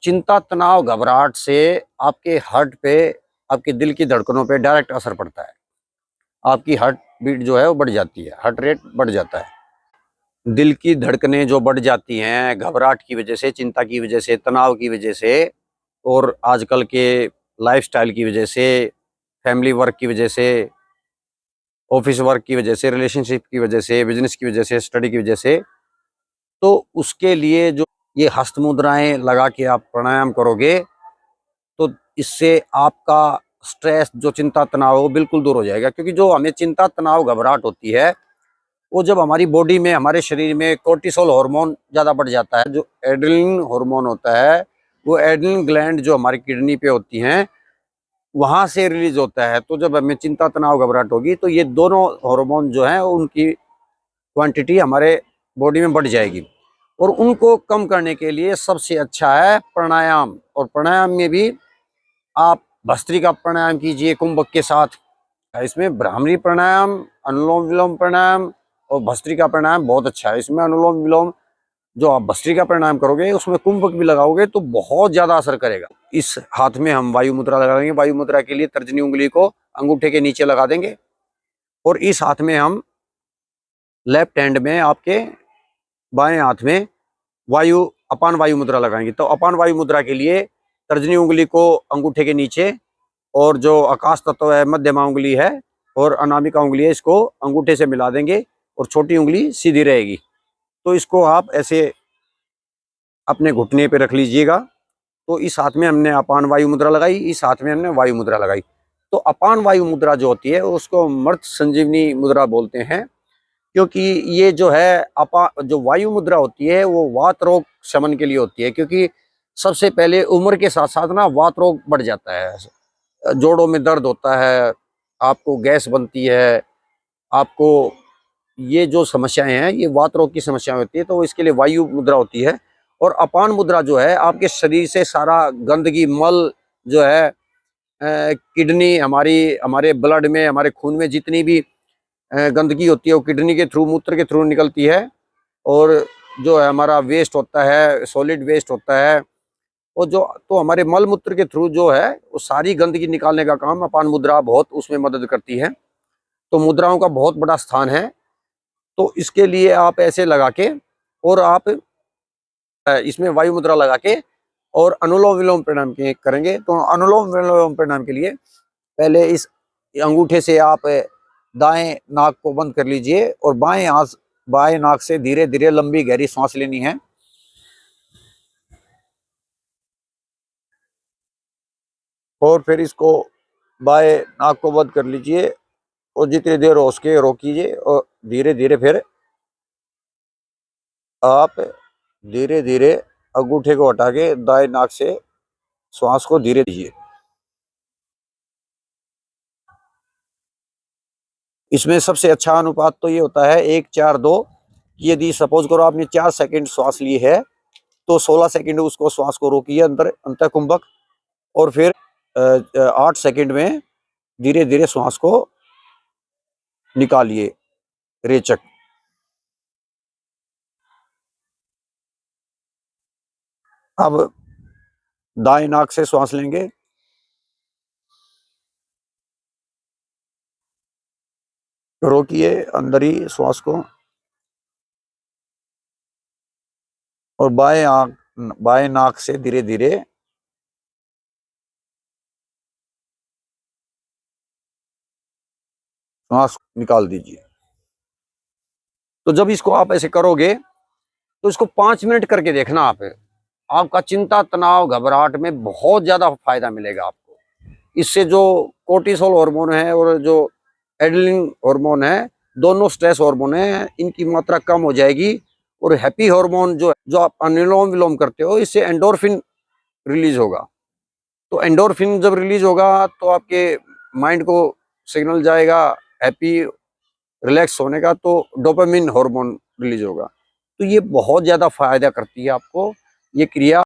चिंता, तनाव, घबराहट से आपके हार्ट पे, आपके दिल की धड़कनों पे डायरेक्ट असर पड़ता है। आपकी हार्ट बीट जो है वो बढ़ जाती है, हार्ट रेट बढ़ जाता है। दिल की धड़कनें जो बढ़ जाती हैं घबराहट की वजह से, चिंता की वजह से, तनाव की वजह से और आजकल के लाइफ़स्टाइल की वजह से, फैमिली वर्क की वजह से, ऑफ़िस वर्क की वजह से, रिलेशनशिप की वजह से, बिज़नेस की वजह से, स्टडी की वजह से, तो उसके लिए जो ये हस्त मुद्राएँ लगा के आप प्राणायाम करोगे, तो इससे आपका स्ट्रेस, जो चिंता तनाव है वो बिल्कुल दूर हो जाएगा। क्योंकि जो हमें चिंता तनाव घबराहट होती है, वो जब हमारी बॉडी में, हमारे शरीर में कोर्टिसोल हार्मोन ज़्यादा बढ़ जाता है, जो एड्रेनलिन हार्मोन होता है, वो एड्रेनलिन ग्लैंड जो हमारी किडनी पे होती हैं, वहाँ से रिलीज होता है। तो जब हमें चिंता तनाव घबराहट होगी तो ये दोनों हार्मोन जो हैं उनकी क्वांटिटी हमारे बॉडी में बढ़ जाएगी। और उनको कम करने के लिए सबसे अच्छा है प्राणायाम। और प्राणायाम में भी आप भस्त्रिका प्राणायाम कीजिए कुंभक के साथ। इसमें भ्रामरी प्राणायाम, अनुलोम विलोम प्राणायाम और भस्त्रिका प्राणायाम बहुत अच्छा है। इसमें अनुलोम विलोम जो आप भस्त्रिका प्राणायाम करोगे उसमें कुंभक भी लगाओगे तो बहुत ज्यादा असर करेगा। इस हाथ में हम वायु मुद्रा लगाएंगे। वायु मुद्रा के लिए तर्जनी उंगली को अंगूठे के नीचे लगा देंगे और इस हाथ में हम लेफ्ट हैंड में, आपके बाएं हाथ में वायु अपान वायु मुद्रा लगाएंगे। तो अपान वायु मुद्रा के लिए तर्जनी उंगली को अंगूठे के नीचे और जो आकाश तत्व है मध्यमा उंगली है और अनामिका उंगली है, इसको अंगूठे से मिला देंगे और छोटी उंगली सीधी रहेगी। तो इसको आप ऐसे अपने घुटने पे रख लीजिएगा। तो इस हाथ में हमने अपान वायु मुद्रा लगाई, इस हाथ में हमने वायु मुद्रा लगाई। तो अपान वायु मुद्रा जो होती है उसको मृत संजीवनी मुद्रा बोलते हैं। क्योंकि ये जो है जो वायु मुद्रा होती है वो वात रोग शमन के लिए होती है। क्योंकि सबसे पहले उम्र के साथ साथ ना वात रोग बढ़ जाता है, जोड़ों में दर्द होता है, आपको गैस बनती है, आपको ये जो समस्याएं हैं ये वात रोग की समस्याएं होती है। तो इसके लिए वायु मुद्रा होती है। और अपान मुद्रा जो है आपके शरीर से सारा गंदगी, मल जो है, किडनी, हमारे ब्लड में, हमारे खून में जितनी भी गंदगी होती है वो किडनी के थ्रू, मूत्र के थ्रू निकलती है। और जो है हमारा वेस्ट होता है, सॉलिड वेस्ट होता है, और जो तो हमारे मल मूत्र के थ्रू जो है वो सारी गंदगी निकालने का काम अपान मुद्रा बहुत उसमें मदद करती है। तो मुद्राओं का बहुत बड़ा स्थान है। तो इसके लिए आप ऐसे लगा के और आप इसमें वायु मुद्रा लगा के और अनुलोम विलोम प्राणायाम करेंगे। तो अनुलोम विलोम प्राणायाम के लिए पहले इस अंगूठे से आप दाएं नाक को बंद कर लीजिए और बाएं नाक से धीरे धीरे लंबी गहरी सांस लेनी है। और फिर इसको बाएं नाक को बंद कर लीजिए और जितनी देर हो सके रोकीजिए और धीरे धीरे फिर आप धीरे धीरे अंगूठे को हटा के दाएं नाक से श्वास को धीरे दीजिए। इसमें सबसे अच्छा अनुपात तो ये होता है 1-4-2। यदि सपोज करो आपने 4 सेकंड श्वास ली है तो 16 सेकंड उसको श्वास को रोकिए अंदर अंतः कुंभक, और फिर 8 सेकंड में धीरे धीरे श्वास को निकालिए रेचक। अब दाएं नाक से श्वास लेंगे, रोकिए अंदर ही श्वास को, और बाएं नाक से धीरे धीरे श्वास निकाल दीजिए। तो जब इसको आप ऐसे करोगे तो इसको 5 मिनट करके देखना आपका चिंता तनाव घबराहट में बहुत ज्यादा फायदा मिलेगा आपको। इससे जो कोर्टिसोल हार्मोन है और जो एड्रेनलिन हार्मोन है, दोनों स्ट्रेस हार्मोन है, इनकी मात्रा कम हो जाएगी। और हैप्पी हार्मोन जो आप अनुलोम विलोम करते हो, इससे एंडोर्फिन रिलीज होगा। तो एंडोर्फिन जब रिलीज होगा तो आपके माइंड को सिग्नल जाएगा हैप्पी, रिलैक्स होने का, तो डोपामिन हार्मोन रिलीज होगा। तो ये बहुत ज्यादा फायदा करती है आपको ये क्रिया।